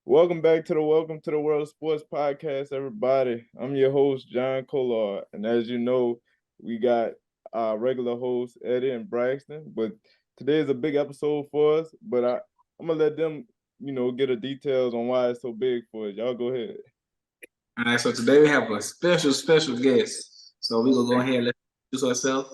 Welcome to the World Sports Podcast, everybody. I'm your host, John Collard. And as you know, we got our regular hosts, Eddie and Braxton. But today is a big episode for us. But I'm going to let them, get the details on why it's so big for us. Y'all go ahead. All right, so today we have a special guest. So we're gonna go ahead and let her introduce herself.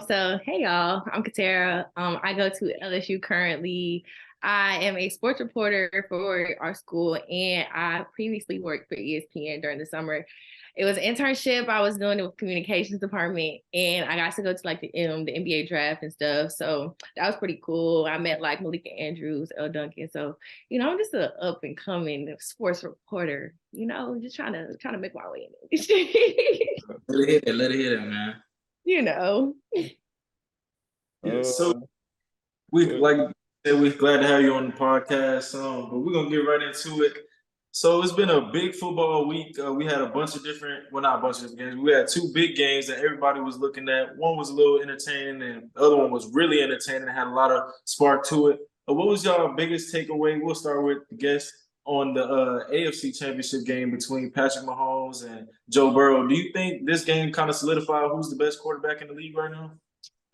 So hey y'all, I'm Katera. I go to LSU currently. I am a sports reporter for our school, and I previously worked for ESPN during the summer. It was an internship I was doing with communications department, and I got to go to like the NBA draft and stuff. So that was pretty cool. I met like Malika Andrews, Elle Duncan. So I'm just an up and coming sports reporter. Just trying to make my way in it. Let it hit it, man. So we're glad to have you on the podcast. But we're gonna get right into it. So it's been a big football week. We had a bunch of not a bunch of games. We had two big games that everybody was looking at. One was a little entertaining, and the other one was really entertaining. It had a lot of spark to it. What was y'all biggest takeaway? We'll start with the guest on the AFC Championship game between Patrick Mahomes and Joe Burrow. Do you think this game kind of solidified who's the best quarterback in the league right now?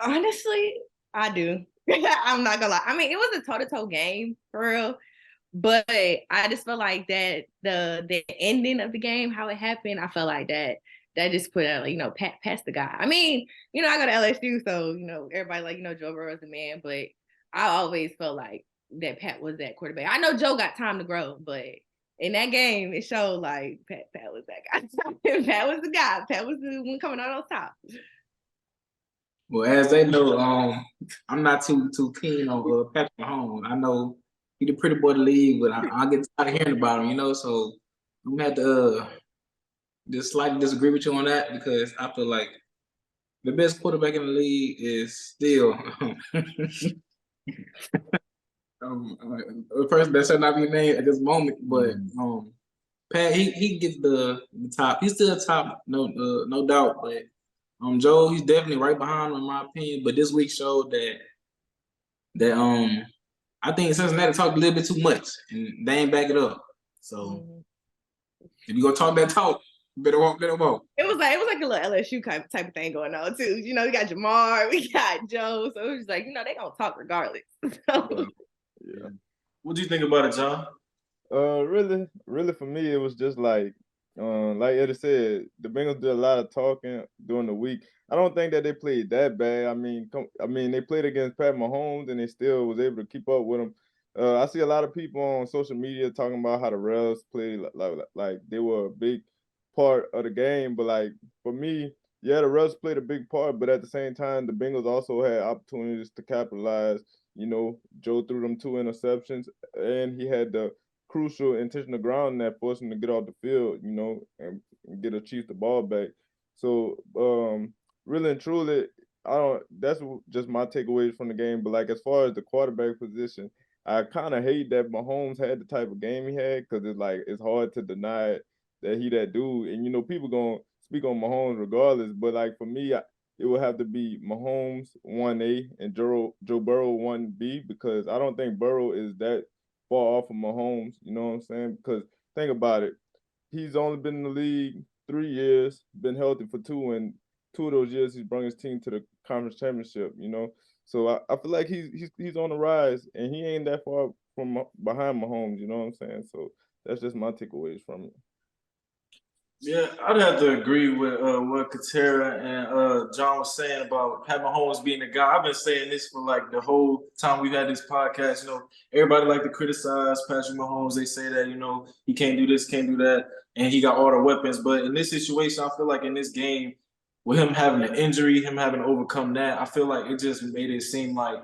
Honestly, I do. I'm not gonna lie. I mean, it was a toe-to-toe game for real, but I just felt like that the ending of the game, how it happened, I felt like that just put out, past the guy. I mean, I go to LSU, so everybody like, Joe Burrow is the man, but I always felt like that Pat was that quarterback. I know Joe got time to grow, but in that game, it showed like Pat was that guy. Pat was the guy. Pat was the one coming out on top. Well, as they know, I'm not too keen on Patrick Mahomes. I know he's the pretty boy of the league, but I get tired of hearing about him, so I'm gonna have to just slightly disagree with you on that because I feel like the best quarterback in the league is still a person that should not be named at this moment, but Pat, he gets the top. He's still top, no doubt. But Joe, he's definitely right behind him in my opinion. But this week showed that I think Cincinnati talked a little bit too much, and they ain't back it up. So if you gonna talk that talk, better walk. It was like a little LSU type of thing going on too. We got Jamar, we got Joe, so it was like they gonna talk regardless. Yeah. What do you think about it, John? Really for me, it was just like Eddie said, the Bengals did a lot of talking during the week. I don't think that they played that bad. I mean, they played against Pat Mahomes and they still was able to keep up with him. I see a lot of people on social media talking about how the refs played like they were a big part of the game, but like for me, yeah, the refs played a big part, but at the same time, the Bengals also had opportunities to capitalize. Joe threw them two interceptions, and he had the crucial intentional ground that forced him to get off the field, and get a Chiefs the ball back. So really and truly, I don't. That's just my takeaways from the game. But like as far as the quarterback position, I kind of hate that Mahomes had the type of game he had because it's hard to deny that he that dude. And people gonna speak on Mahomes regardless. But like for me, it would have to be Mahomes 1A and Joe Burrow 1B because I don't think Burrow is that far off of Mahomes. You know what I'm saying? Because think about it, he's only been in the league 3 years, been healthy for two, and 2 of those years he's brought his team to the conference championship. So I feel like he's on the rise, and he ain't that far from behind Mahomes. You know what I'm saying? So that's just my takeaways from it. Yeah, I'd have to agree with what Katera and John was saying about Pat Mahomes being the guy. I've been saying this for like the whole time we've had this podcast. Everybody like to criticize Patrick Mahomes. They say that, he can't do this, can't do that, and he got all the weapons. But in this situation, I feel like in this game, with him having an injury, him having to overcome that, I feel like it just made it seem like,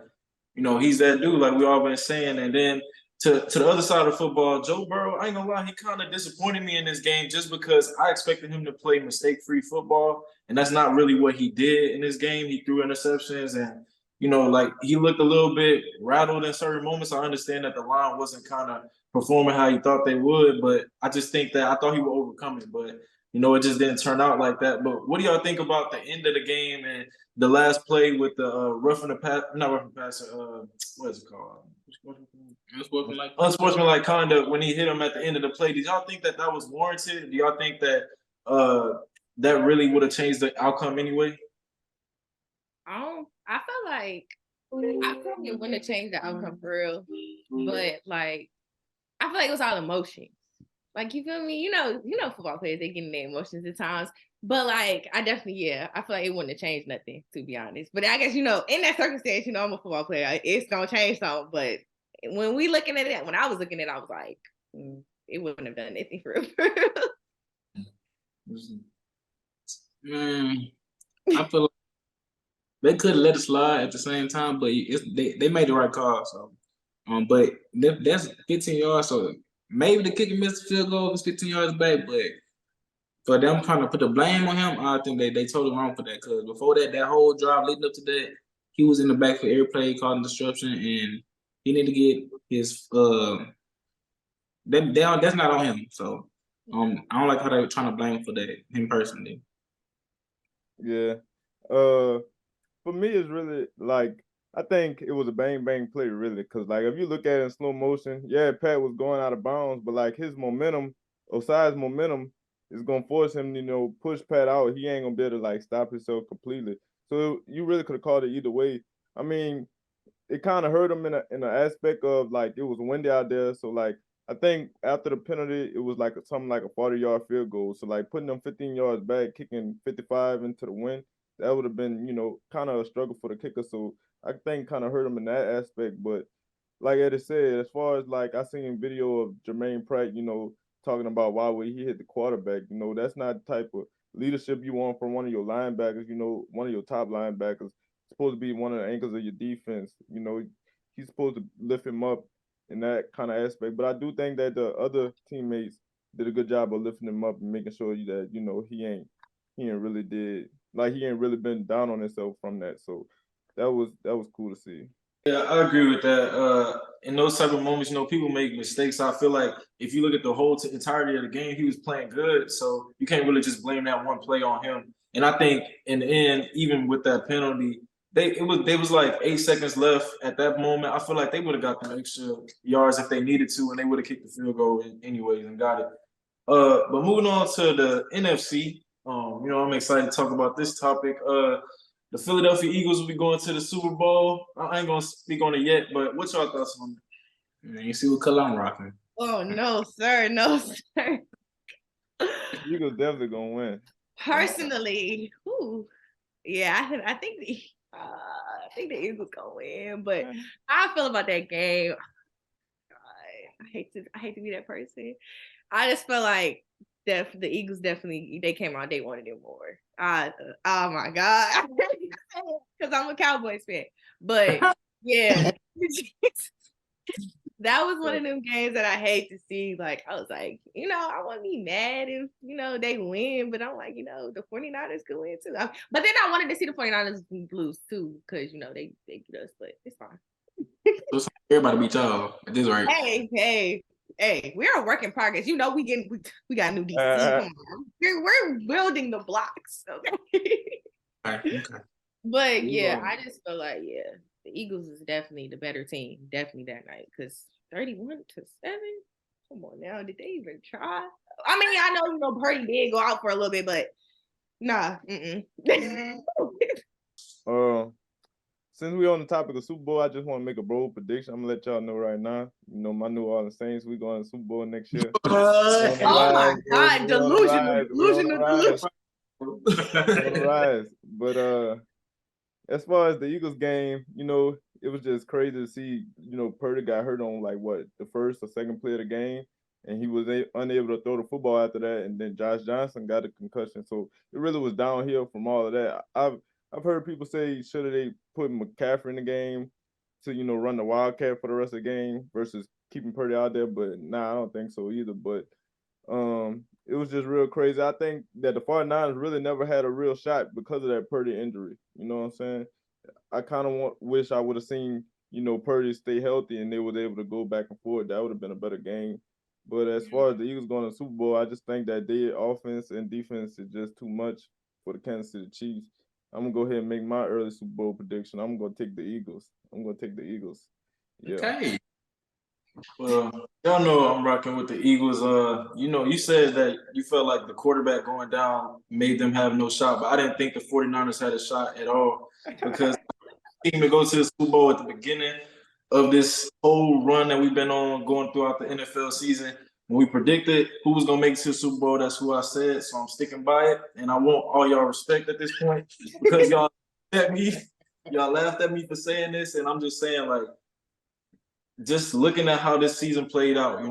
he's that dude, like we all been saying. And then to the other side of football, Joe Burrow, I ain't gonna lie, he kind of disappointed me in this game just because I expected him to play mistake-free football, and that's not really what he did in this game. He threw interceptions, and he looked a little bit rattled in certain moments. I understand that the line wasn't kind of performing how he thought they would, but I just think that I thought he would overcome it. But it just didn't turn out like that. But what do y'all think about the end of the game and the last play with the what is it called? Unsportsmanlike conduct when he hit him at the end of the play. Did y'all think that was warranted? Do y'all think that that really would have changed the outcome anyway? I feel like it wouldn't have changed the outcome for real, but like I feel like it was all emotions. Like, you feel me? You know, football players, they get in their emotions at times. But like, I definitely, I feel like it wouldn't have changed nothing, to be honest. But I guess, in that circumstance, I'm a football player. It's gonna change something. But when we looking at it, when I was looking at it, I was like, it wouldn't have done anything for real. I feel like they could let it slide at the same time, but they made the right call. So, but that's 15 yards. So maybe the kicker missed the field goal. It's 15 yards back, but for them trying to put the blame on him, I think they totally wrong for that. Because before that whole drive leading up to that, he was in the back for every play, causing disruption, and he need to get his that's not on him. So I don't like how they were trying to blame for that, him personally. Yeah. For me, it's really like I think it was a bang play, really, because like if you look at it in slow motion, yeah, Pat was going out of bounds, but like his momentum, Osai's momentum, is gonna force him, push Pat out. He ain't gonna be able to like stop himself completely. So you really could have called it either way. I mean, it kind of hurt him in an aspect of like it was windy out there, so like I think after the penalty, it was like something like a 40-yard field goal. So like putting them 15 yards back, kicking 55 into the wind, that would have been, kind of a struggle for the kicker. So I think kind of hurt him in that aspect. But like Eddie said, as far as like I seen video of Jermaine Pratt, talking about why would he hit the quarterback, that's not the type of leadership you want from one of your linebackers, one of your top linebackers, supposed to be one of the anchors of your defense. He's supposed to lift him up in that kind of aspect. But I do think that the other teammates did a good job of lifting him up and making sure that he ain't really he ain't really been down on himself from that. So that was cool to see. Yeah, I agree with that. In those type of moments, people make mistakes. I feel like if you look at the whole entirety of the game, he was playing good. So you can't really just blame that one play on him. And I think in the end, even with that penalty, they was like 8 seconds left at that moment. I feel like they would have got them extra yards if they needed to, and they would have kicked the field goal anyways and got it. But moving on to the NFC, I'm excited to talk about this topic. The Philadelphia Eagles will be going to the Super Bowl. I ain't gonna speak on it yet, but what's your thoughts on it? You see what color I'm rocking. Oh no, sir, no, sir. Eagles definitely gonna win. Personally, yeah, I think the Eagles gonna win, but how I feel about that game, I hate to be that person. I just feel like the Eagles definitely they came out, they wanted it more. Oh my God, because I'm a Cowboys fan, but yeah. That was one of them games that I hate to see. Like, I was like, I wouldn't be mad if, they win, but I'm like, the 49ers could win too. But then I wanted to see the 49ers lose too, because, they beat us, but it's fine. So everybody beat y'all at this rate. Hey, we're a work in progress. We got new DC. Come on. We're building the blocks. Okay. But yeah, I just feel like, the Eagles is definitely the better team, definitely that night, because 31-7. Come on now, did they even try? I mean, I know Purdy did go out for a little bit, but nah. Since we're on the topic of Super Bowl, I just want to make a bold prediction. I'm gonna let y'all know right now. My New Orleans Saints, we going to Super Bowl next year. Oh my God, delusional. Rise. But as far as the Eagles game, it was just crazy to see, Purdy got hurt on like the first or second play of the game, and he was unable to throw the football after that, and then Josh Johnson got a concussion, so it really was downhill from all of that. I've heard people say should have they put McCaffrey in the game to run the Wildcat for the rest of the game versus keeping Purdy out there, but nah, I don't think so either. But it was just real crazy. I think that the 49ers really never had a real shot because of that Purdy injury. You know what I'm saying? I kind of wish I would have seen, Purdy stay healthy and they was able to go back and forth. That would have been a better game. But as far as the Eagles going to the Super Bowl, I just think that their offense and defense is just too much for the Kansas City Chiefs. I'm gonna go ahead and make my early Super Bowl prediction. I'm gonna take the Eagles. Yeah. Okay. Well, y'all know I'm rocking with the Eagles. You said that you felt like the quarterback going down made them have no shot, but I didn't think the 49ers had a shot at all because team to go to the Super Bowl at the beginning of this whole run that we've been on going throughout the NFL season. When we predicted who was gonna make it to the Super Bowl, that's who I said. So I'm sticking by it, and I want all y'all respect at this point because y'all laughed at me for saying this, and I'm just saying like, just looking at how this season played out,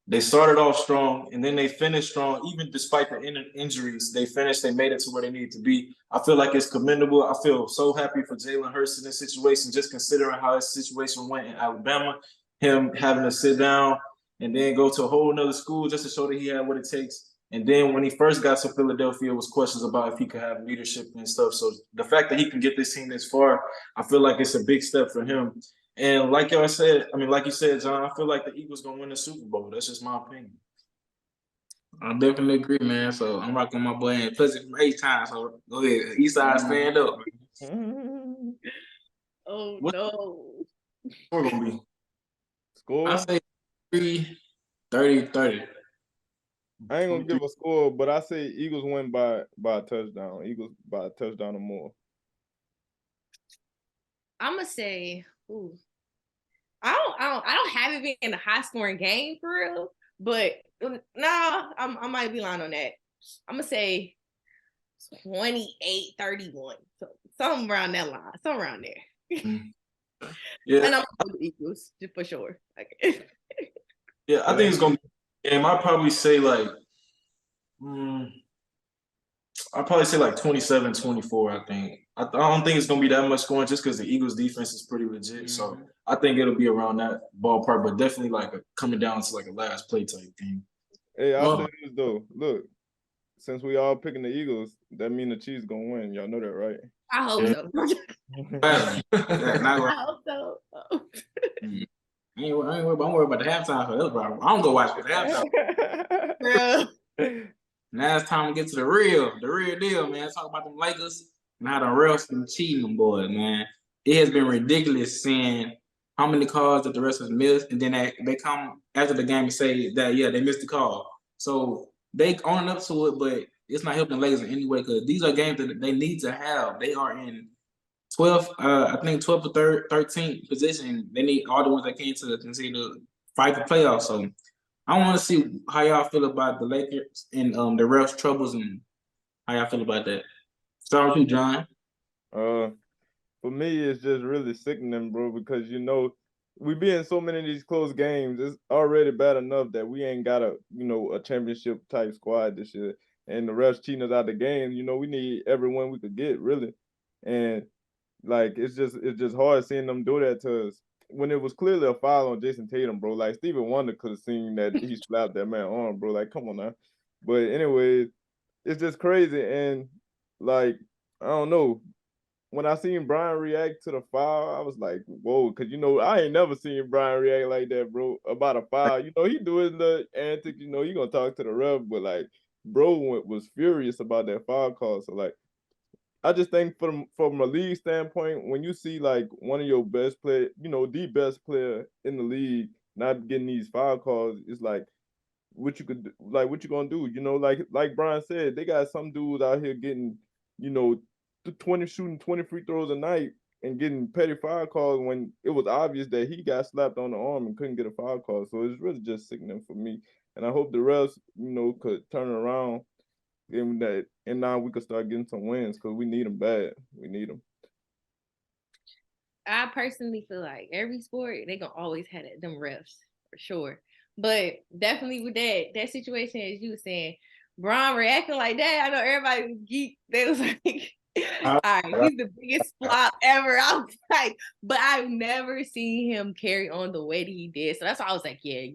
they started off strong and then they finished strong, even despite the injuries. They made it to where they needed to be. I feel like it's commendable. I feel so happy for Jalen Hurts in this situation, just considering how his situation went in Alabama, him having to sit down and then go to a whole nother school just to show that he had what it takes. And then when he first got to Philadelphia, it was questions about if he could have leadership and stuff. So the fact that he can get this team this far, I feel like it's a big step for him. And like you said, John, I feel like the Eagles gonna win the Super Bowl. That's just my opinion. I definitely agree, man. So I'm rocking my boy and plus it's from H-Town. So go ahead, Eastside, stand up. Oh What- no. Score gonna be? Score? I say 30-30. I ain't gonna give a score, but I say Eagles win by a touchdown. Eagles by a touchdown or more. I'm gonna say, I don't have it being a high scoring game for real, but I might be lying on that. I'm gonna say 28-31, so something around that line, something around there. Yeah, And I'm going with the Eagles for sure. Okay. yeah, I think it's gonna be. And I'd probably say like, I'd probably say like 27-24. I think. I don't think it's gonna be that much scoring just because the Eagles defense is pretty legit. So I think it'll be around that ballpark, but definitely like coming down to like a last play type game. Hey, I'll say this though. Look, since we all picking the Eagles, that mean the Chiefs gonna win. Y'all know that, right? I hope so. I hope so. I ain't worried about the halftime for this, bro. I don't go watch the halftime. Bro. Now it's time to get to the real deal, man. Talk about them Lakers and how the refs been cheating them boys, man. It has been ridiculous seeing how many calls that the refs have missed, and then they come after the game and say that they missed the call. So they own up to it, but it's not helping the Lakers in any way because these are games that they need to have. They are in 12th, I think 12th or 13th position. They need all the ones that came to continue to fight for playoffs. So I want to see how y'all feel about the Lakers and the refs' troubles and how y'all feel about that. Start with you, John. For me, it's just really sickening, bro, because we be in so many of these close games. It's already bad enough that we ain't got a championship type squad this year, and the refs cheating us out the game. We need everyone we could get, really, and like it's just hard seeing them do that to us when it was clearly a foul on Jason Tatum, bro. Like Stephen Wonder could have seen that he slapped that man arm, bro. Like, come on now. But anyways, it's just crazy, and like I don't know. When I seen Brian react to the foul, I was like, whoa, because I ain't never seen Brian react like that, bro, about a foul. He do his little antics, he gonna talk to the ref, but like, bro was furious about that foul call. So like, I just think from a league standpoint, when you see like one of your best player, the best player in the league not getting these foul calls, it's like what you gonna do? Like Brian said, they got some dudes out here getting, 20 shooting 20 free throws a night and getting petty foul calls when it was obvious that he got slapped on the arm and couldn't get a foul call. So it's really just sickening for me. And I hope the refs, could turn it around and now we could start getting some wins because we need them bad. We need them. I personally feel like every sport, they gonna always have them refs for sure. But definitely with that situation, as you were saying, Brian reacting like that, I know everybody was geek. They was like, all right, he's the biggest flop ever. I was like, but I've never seen him carry on the way that he did. So that's why I was like, yeah,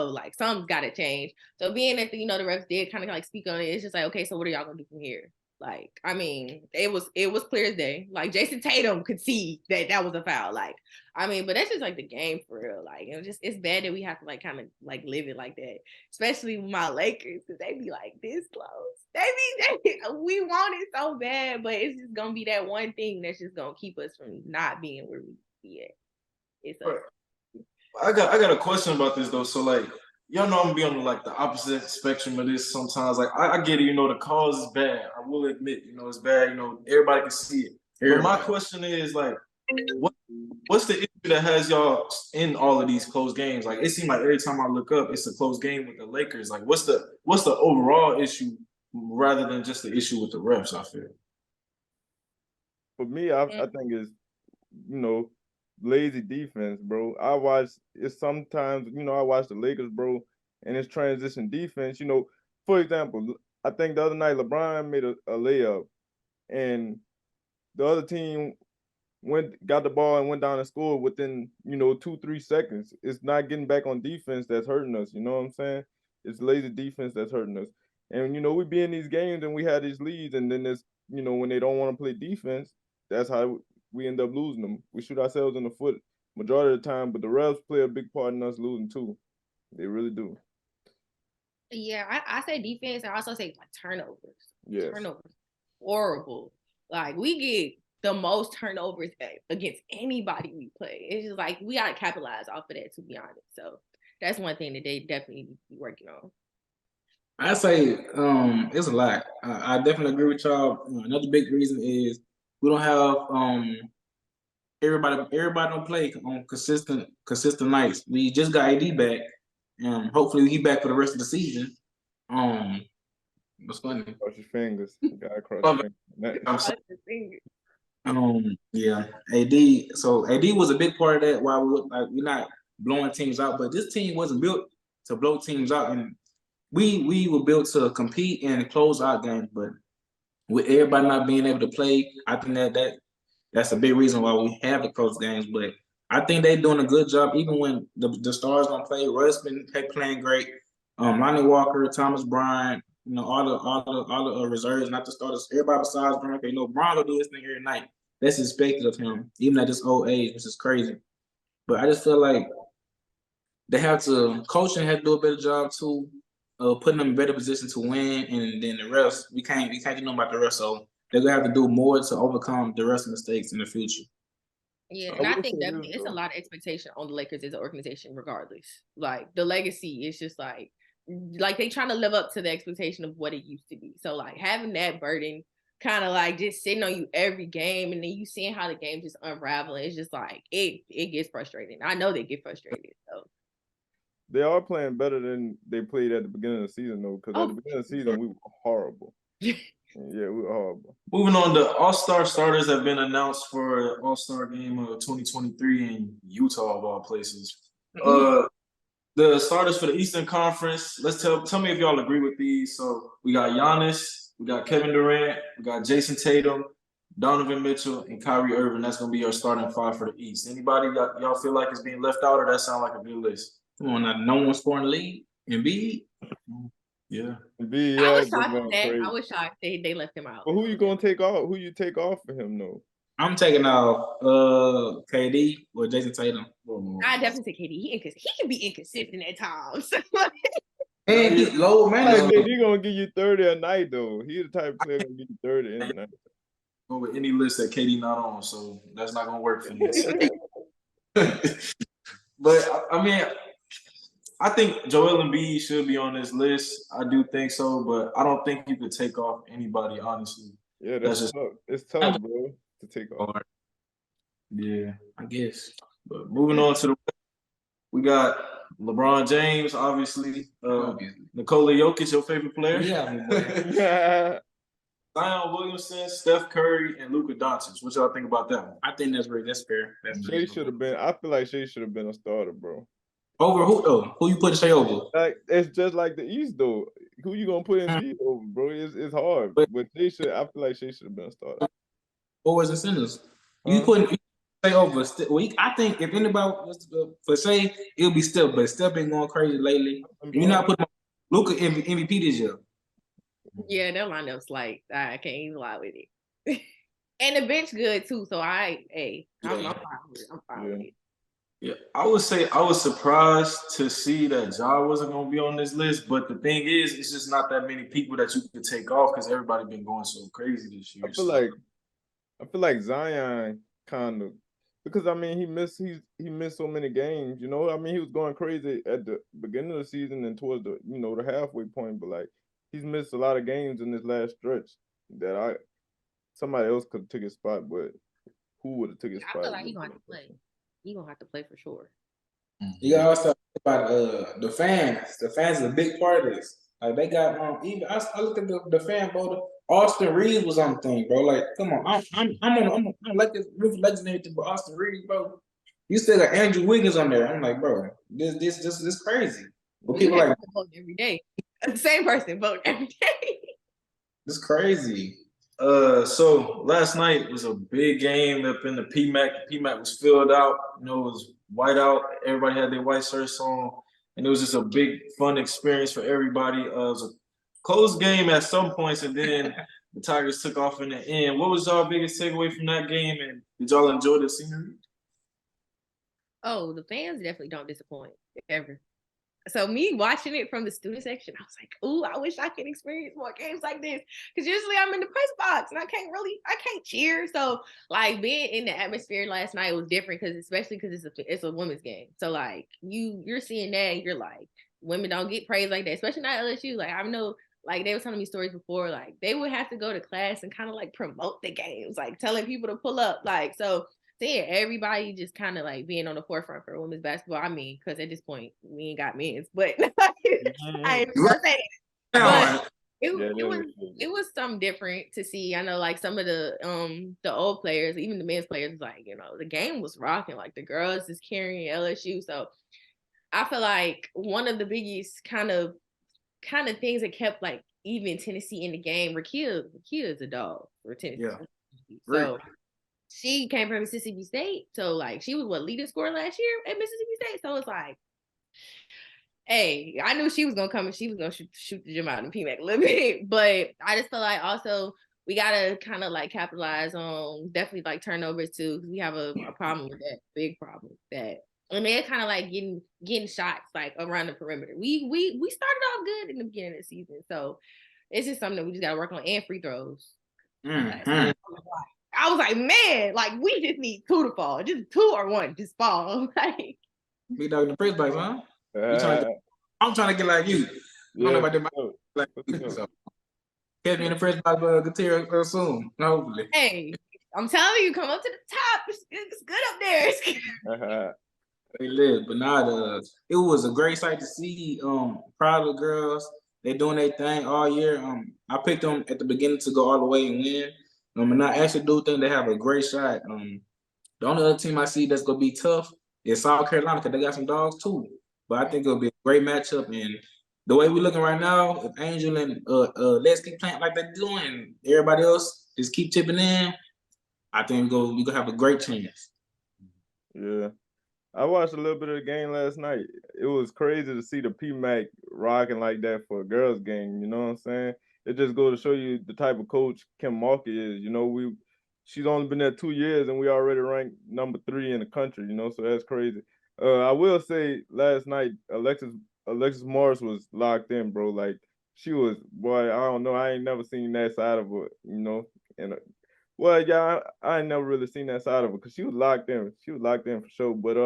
like something's got to change. So being that the refs did kind of like speak on it, it's just like, okay, so what are y'all gonna do from here? Like, I mean, it was clear as day. Like Jason Tatum could see that was a foul. Like, I mean, but that's just like the game for real. Like, it's bad that we have to like kind of like live it like that, especially with my Lakers, because they be like this close. We want it so bad, but it's just gonna be that one thing that's just gonna keep us from not being where we be at. It's I got a question about this though. So like, y'all know I'm gonna be on like the opposite spectrum of this sometimes. Like I get it, you know, the cause is bad. I will admit, you know, it's bad. You know, everybody can see it. But my question is like, what's the issue that has y'all in all of these close games? Like it seems like every time I look up, it's a close game with the Lakers. Like what's the overall issue rather than just the issue with the refs? I feel. For me, I think it's, you know, lazy defense, bro. I watch the Lakers, bro, and it's transition defense. You know, for example, I think the other night LeBron made a layup, and the other team got the ball and went down and scored within, you know, 2-3 seconds. It's not getting back on defense that's hurting us. You know what I'm saying? It's lazy defense that's hurting us. And you know, we be in these games and we have these leads, and then there's, you know, when they don't want to play defense, that's how we end up losing them. We shoot ourselves in the foot majority of the time, but the refs play a big part in us losing too. They really do. Yeah, I say defense. I also say like turnovers. Yes. Turnovers, horrible. Like we get the most turnovers against anybody we play. It's just like we gotta capitalize off of that, to be honest. So that's one thing that they definitely need to be working on. I say it's a lot. I definitely agree with y'all. Another big reason is we don't have everybody don't play on consistent nights. We just got AD back, and hopefully he back for the rest of the season. What's funny? Cross your fingers. You gotta cross your fingers. Yeah, AD. So AD was a big part of that. Why we're not blowing teams out, but this team wasn't built to blow teams out, and we were built to compete and close out games. But with everybody not being able to play, I think that's a big reason why we have the close games. But I think they're doing a good job, even when the stars don't play. Russ been playing great. Lonnie Walker, Thomas Bryant, you know, all the reserves, not the starters. Everybody besides Bryant, you know, Bryant will do this thing every night. That's expected of him, even at this old age, which is crazy. But I just feel like coaching has to do a better job too, putting them in better position to win, and then the rest, we can't do nothing about the rest. So they're gonna have to do more to overcome the rest of the mistakes in the future. Yeah, and I think definitely it's a lot of expectation on the Lakers as an organization, regardless. Like the legacy is just like they trying to live up to the expectation of what it used to be. So like having that burden kind of like just sitting on you every game, and then you seeing how the game just unraveling, it's just like it gets frustrating. I know they get frustrated. So they are playing better than they played at the beginning of the season, though, because at the beginning of the season we were horrible. Yeah, we were horrible. Moving on, the All-Star starters have been announced for All-Star game of 2023 in Utah, of all places. The starters for the Eastern Conference, tell me if y'all agree with these. So we got Giannis, we got Kevin Durant, we got Jason Tatum, Donovan Mitchell, and Kyrie Irving. That's going to be our starting five for the East. Anybody y'all feel like is being left out, or that sound like a good list? Come on, no one scoring the lead. Embiid? Yeah. Embiid, I was shocked at that. I was shocked they left him out. But who you gonna take off? Who you take off for him though? I'm taking off KD or Jason Tatum. I definitely take KD. He can be inconsistent at times. And he's low man. KD gonna give you 30 a night though. He's the type of player gonna give you 30 in a night. Go with any list that KD not on, so that's not gonna work for me. But I mean, I think Joel Embiid should be on this list. I do think so, but I don't think you could take off anybody, honestly. Yeah, that's just tough. It's tough, bro, to take off. Yeah, I guess. But moving on to we got LeBron James, obviously. Nikola Jokic, your favorite player? Yeah. Zion Williamson, Steph Curry, and Luka Doncic. What y'all think about that one? I think that's fair. Shea should have been. I feel like Shea should have been a starter, bro. Over who though? Who you put Shea over? Like it's just like the East though. Who you gonna put in East over, bro? It's hard. But Shea I feel like Shea should have been a starter. Forwards and centers. You putting Shea over. I think if anybody was for Shea, it'll be Steph. But Steph been going crazy lately. You're not putting Luka MVP this year. Yeah, that lineup's like I can't even lie with it. And the bench good too. So I'm fine with it. I'm fine with it. Yeah, I would say I was surprised to see that Ja wasn't gonna be on this list, but the thing is, it's just not that many people that you could take off because everybody been going so crazy this year. I feel like Zion kind of, because I mean he missed so many games, you know. I mean he was going crazy at the beginning of the season and towards the the halfway point, but like he's missed a lot of games in this last stretch that somebody else could have took his spot, but who would have took his I spot? feel like he's gonna have to play. He's gonna have to play for sure. You gotta also talk about the fans. The fans is a big part of this. Like they got even I look at the fan voter. Austin Reeves was on the thing, bro. Like, come on, I'm like this roof legendary to Austin Reeves, bro. You still got Andrew Wiggins on there. I'm like, bro, this crazy. But people like vote every day. The same person vote every day. This crazy. So last night was a big game up in the PMAC. The PMAC was filled out. It was white out. Everybody had their white shirts on, and it was just a big fun experience for everybody. It was a close game at some points, and then the Tigers took off in the end. What was y'all biggest takeaway from that game, and did y'all enjoy the scenery? Oh, the fans definitely don't disappoint ever. So me watching it from the student section, I was like, "Ooh, I wish I could experience more games like this." Because usually I'm in the press box and I can't cheer. So like being in the atmosphere last night was different because especially because it's a women's game. So like you're seeing that and you're like, women don't get praised like that, especially not LSU. Like I know, like they were telling me stories before, like they would have to go to class and kind of like promote the games, like telling people to pull up, like so. Seeing everybody just kind of like being on the forefront for women's basketball. I mean, because at this point we ain't got men's, but I ain't gonna say it. But it was something different to see. I know like some of the old players, even the men's players, like the game was rocking. Like the girls is carrying LSU, so I feel like one of the biggest kind of things that kept like even Tennessee in the game. Rakia is a dog for Tennessee. Yeah. So. She came from Mississippi State, so like she was leading scorer last year at Mississippi State. So it's like, hey, I knew she was gonna come and she was gonna shoot the gym out in PMAC a little bit, but I just feel like also we gotta kind of like capitalize on definitely like turnovers too, because we have a problem with that, big problem with that. And they're kind of like getting shots like around the perimeter. We started off good in the beginning of the season, so it's just something that we just gotta work on, and free throws. Mm-hmm. I was like, man, like we just need 2 to fall, just 2 or 1, just fall. Like, Big dog in the press box, huh? I'm trying to get like you. I don't know about them like you. So catch me in the press box, Gutierrez soon, hopefully. Hey, I'm telling you, come up to the top. It's good up there. They live, but not it was a great sight to see. Proud of the girls. They're doing their thing all year. I picked them at the beginning to go all the way and win. And I actually do think they have a great shot. The only other team I see that's gonna be tough is South Carolina because they got some dogs too. But I think it'll be a great matchup. And the way we're looking right now, if Angel and let's keep playing like they're doing, everybody else just keep chipping in, I think we're gonna have a great chance. Yeah. I watched a little bit of the game last night. It was crazy to see the PMAC rocking like that for a girls' game. You know what I'm saying? It just goes to show you the type of coach Kim Mulkey is. She's only been there 2 years and we already ranked number 3 in the country. So that's crazy. I will say last night Alexis Morris was locked in, bro. Like she was, boy. I don't know. I ain't never seen that side of her. And well, yeah, I ain't never really seen that side of her because she was locked in. She was locked in for sure. But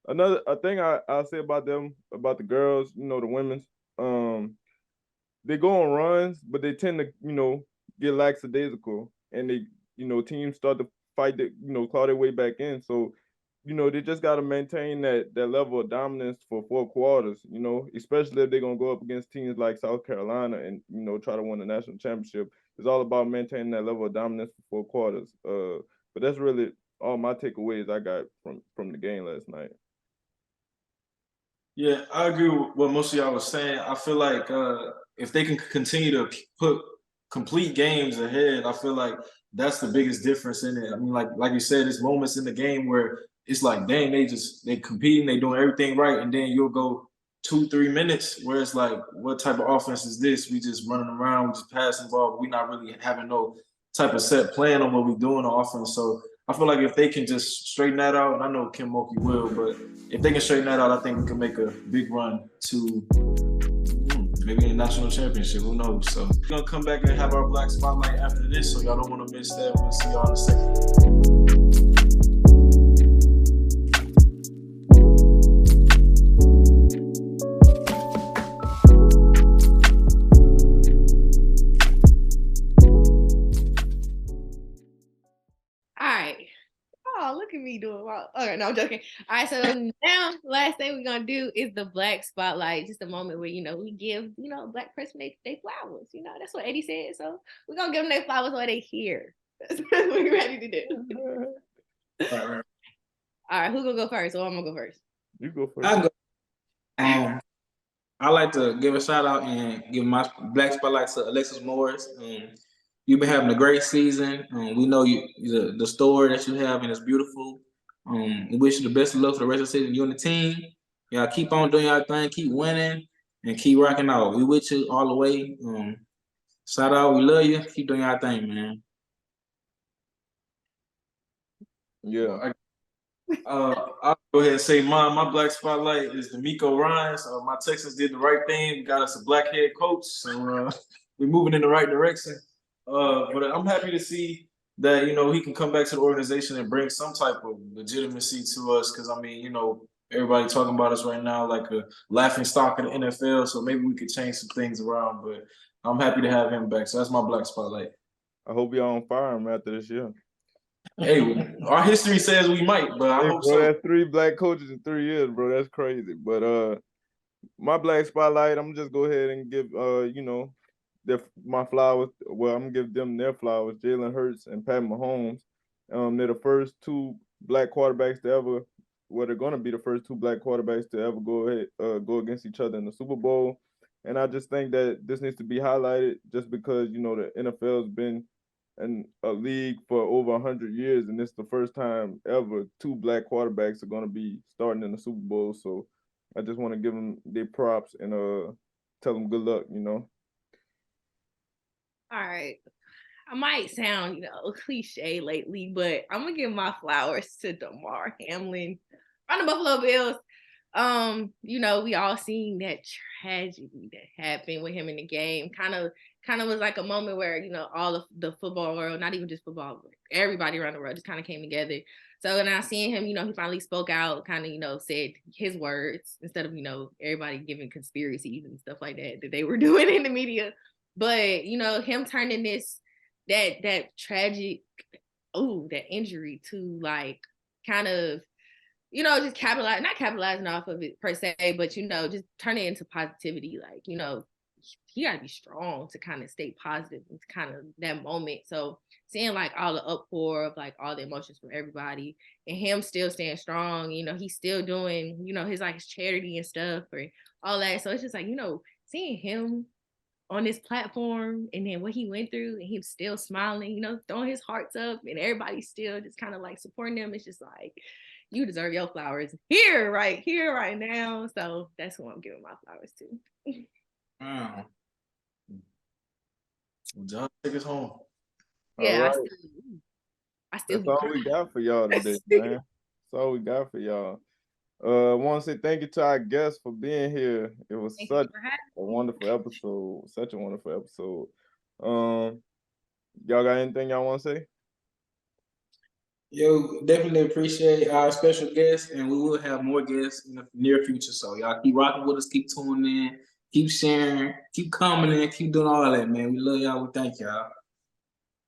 another thing I'll say about them, about the girls, the women's, they go on runs, but they tend to, get lackadaisical, and they, teams start to fight claw their way back in. So, they just got to maintain that level of dominance for 4 quarters, especially if they're going to go up against teams like South Carolina and, try to win the national championship. It's all about maintaining that level of dominance for 4 quarters. But that's really all my takeaways I got from the game last night. Yeah, I agree with what most of y'all was saying. I feel like if they can continue to put complete games ahead, I feel like that's the biggest difference in it. I mean, like you said, there's moments in the game where it's like, dang, they competing, they doing everything right, and then you'll go 2-3 minutes where it's like, what type of offense is this? We just running around, we just passing the ball. We're not really having no type of set plan on what we're doing on offense. So I feel like if they can just straighten that out, and I know Kim Mulkey will, but if they can straighten that out, I think we can make a big run to maybe a national championship. Who knows? So we're gonna come back and have our Black Spotlight after this, so y'all don't want to miss that. We'll see y'all in a second. Look at me doing well. Okay, no, I'm joking. All right, so now last thing we're gonna do is the Black Spotlight. Just a moment where we give a Black person they flowers. That's what Eddie said. So we're gonna give them their flowers while they here. That's what we're ready to do. All right, who gonna go first? Or I'm gonna go first. You go first. I go. I like to give a shout out and give my Black Spotlight to Alexis Morris. You've been having a great season. We know the story that you have, and it's beautiful. We wish you the best of luck for the rest of the season. You and the team. Y'all keep on doing your thing, keep winning, and keep rocking out. We with you all the way. Shout out, we love you. Keep doing your thing, man. Yeah. I'll go ahead and say my Black Spotlight is DeMeco Ryans. My Texans did the right thing. We got us a black head coach, so we're moving in the right direction. But I'm happy to see that he can come back to the organization and bring some type of legitimacy to us. Because I mean, everybody talking about us right now like a laughing stock in the NFL. So maybe we could change some things around. But I'm happy to have him back. So that's my Black Spotlight. I hope y'all on fire him after this year. Hey, our history says we might, but I hope so. That's 3 black coaches in 3 years, bro. That's crazy. But my Black Spotlight, I'm just go ahead and give my flowers. Well, I'm gonna give them their flowers. Jalen Hurts and Pat Mahomes. They're the first 2 black quarterbacks to ever. Well, they're gonna be the first 2 black quarterbacks to ever go against each other in the Super Bowl. And I just think that this needs to be highlighted, just because the NFL's been in a league for over 100 years, and it's the first time ever 2 black quarterbacks are gonna be starting in the Super Bowl. So I just want to give them their props and tell them good luck. All right. I might sound, cliche lately, but I'm gonna give my flowers to Damar Hamlin from the Buffalo Bills. We all seen that tragedy that happened with him in the game. Kind of was like a moment where, all of the football world, not even just football, but everybody around the world just kind of came together. So when I seen him, he finally spoke out, kind of, said his words instead of, everybody giving conspiracies and stuff like that they were doing in the media. But, him turning that tragic, that injury to like kind of, just not capitalizing off of it per se, but, just turn it into positivity. Like, he got to be strong to kind of stay positive in kind of that moment. So seeing like all the uproar of like all the emotions from everybody and him still staying strong, he's still doing, his like charity and stuff or all that. So it's just like, seeing him on this platform and then what he went through and he's still smiling, throwing his hearts up and everybody's still just kind of like supporting him. It's just like, you deserve your flowers here, right now. So that's who I'm giving my flowers to. Wow. John, take us home. Yeah, right. I still That's all we got for y'all today, man. That's all we got for y'all. I want to say thank you to our guests for being here. It was such a wonderful episode. Such a wonderful episode. Y'all got anything y'all want to say? Yo, definitely appreciate our special guests, and we will have more guests in the near future. So y'all keep rocking with us, keep tuning in, keep sharing, keep commenting, keep doing all that, man. We love y'all. We thank y'all.